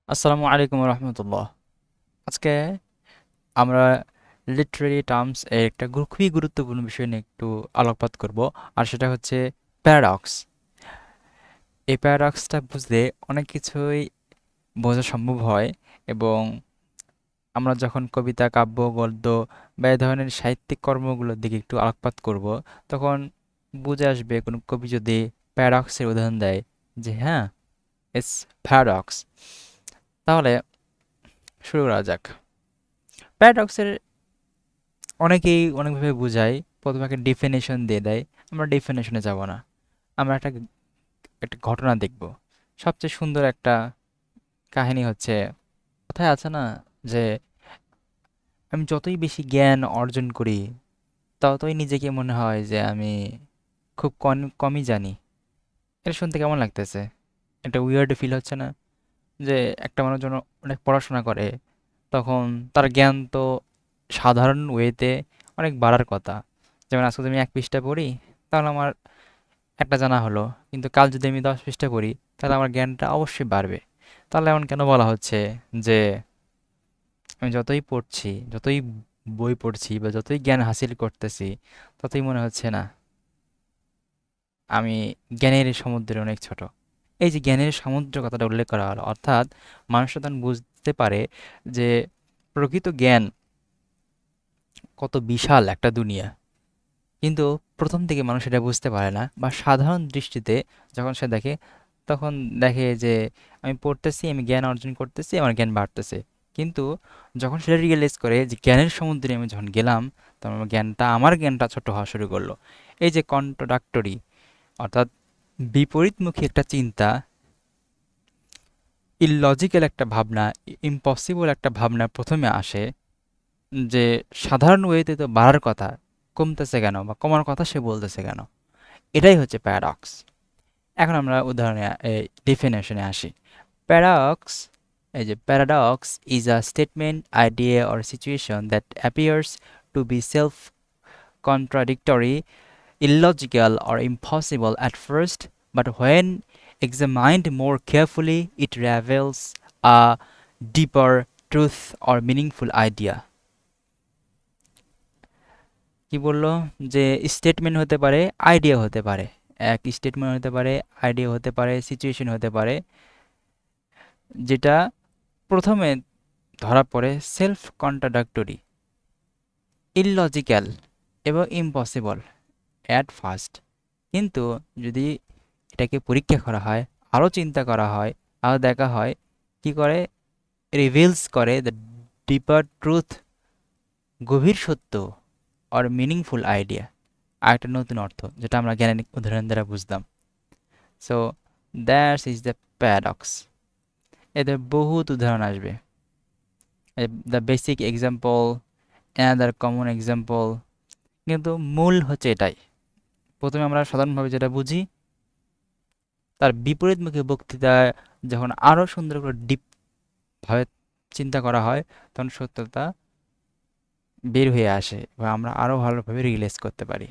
আসসালামু আলাইকুম রহমতুল্লাহ। আজকে আমরা লিটারেরি টার্মস এর একটা খুবই গুরুত্বপূর্ণ বিষয় নিয়ে একটু আলোকপাত করব, আর সেটা হচ্ছে প্যারাডক্স। এই প্যারাডক্সটা বুঝলে অনেক কিছুই বোঝা সম্ভব হয়, এবং আমরা যখন কবিতা, কাব্য, গদ্য বা এই ধরনের সাহিত্যিক কর্মগুলোর দিকে একটু আলোকপাত করব, তখন বুঝে আসবে কোনো কবি যদি প্যারাডক্সের উদাহরণ দেয় যে হ্যাঁ, ইটস প্যারাডক্স। তাহলে শুরু করা যাক। প্যারাডক্সের অনেকেই অনেকভাবে বুঝায়, প্রথমে একটা ডেফিনেশন দিয়ে দেয়। আমরা ডেফিনেশনে যাব না, আমরা একটা একটা ঘটনা দেখব। সবচেয়ে সুন্দর একটা কাহিনী হচ্ছে, কথায় আছে না যে আমি যতই বেশি জ্ঞান অর্জন করি, ততই নিজেকে মনে হয় যে আমি খুব কমই জানি। এটা শুনতে কেমন লাগতেছে? একটা উইয়ার্ড ফিল হচ্ছে না? যে একটা মানুষ যখন অনেক পড়াশোনা করে, তখন তার জ্ঞান তো সাধারণ ওয়েতে অনেক বাড়ার কথা। যেমন আজকে যদি আমি 1 পৃষ্ঠা পড়ি, তাহলে আমার একটা জানা হলো। কিন্তু কাল যদি আমি 10 পৃষ্ঠা পড়ি, তাহলে আমার জ্ঞানটা অবশ্যই বাড়বে। তাহলে এমন কেন বলা হচ্ছে যে আমি যতই পড়ছি, যতই বই পড়ছি বা যতই জ্ঞান হাসিল করতেছি, ততই মনে হচ্ছে না, আমি জ্ঞানের এই সমুদ্রে অনেক ছোট। এই যে জ্ঞানের সমুদ্র কথাটা উল্লেখ করা হলো, অর্থাৎ মানুষ তখন বুঝতে পারে যে প্রকৃত জ্ঞান কত বিশাল একটা দুনিয়া। কিন্তু প্রথম দিকে মানুষ এটা বুঝতে পারে না, বা সাধারণ দৃষ্টিতে যখন সে দেখে, তখন দেখে যে আমি পড়তেছি, আমি জ্ঞান অর্জন করতেছি, আমার জ্ঞান বাড়তেছে। কিন্তু যখন সেটা রিয়েলাইজ করে যে জ্ঞানের সমুদ্রে আমি যখন গেলাম, তখন আমার জ্ঞানটা ছোট হওয়া শুরু করলো। এই যে কন্ট্রাডাক্টরি, অর্থাৎ বিপরীতমুখী একটা চিন্তা, ইললজিক্যাল একটা ভাবনা, ইম্পসিবল একটা ভাবনা প্রথমে আসে, যে সাধারণ ওয়েতে তো বাড়ার কথা, কমতেছে কেন বা কমার কথা সে বলতেছে কেন। এটাই হচ্ছে প্যারাডক্স। এখন আমরা উদাহরণে ডেফিনেশনে আসি। প্যারাডক্স, এই যে paradox is a statement, idea or situation that appears to B self contradictory, illogical, or impossible at first, but when examined more carefully, it reveals a deeper truth or meaningful idea. কি বললো? যে statement হতে পারে, idea হতে পারে। এক statement হতে পারে, আইডিয়া হতে পারে, সিচুয়েশন হতে পারে, যেটা প্রথমে ধরা পড়ে সেলফ কন্ট্রাডাক্টরি, ইললজিক্যাল এবং ইম্পসিবল অ্যাট ফার্স্ট। কিন্তু যদি এটাকে পরীক্ষা করা হয়, আরও চিন্তা করা হয়, আরও দেখা হয়, কি করে, রিভিলস করে দ্য ডিপার ট্রুথ, গভীর সত্য, অর মিনিংফুল আইডিয়া, আর একটা নতুন অর্থ, যেটা আমরা জ্ঞানের উদাহরণ দ্বারা বুঝলাম। So that's is the paradox. এদের বহুত উদাহরণ আসবে। The basic example, another common example, কিন্তু মূল হচ্ছে এটাই। প্রথমে আমরা সাধারণভাবে যেটা বুঝি, তার বিপরীতমুখী বক্তৃতা যখন আরও সুন্দর করে ডিপভাবে চিন্তা করা হয়, তখন সত্যতা বের হয়ে আসে এবং আমরা আরও ভালোভাবে রিয়েলাইজ করতে পারি।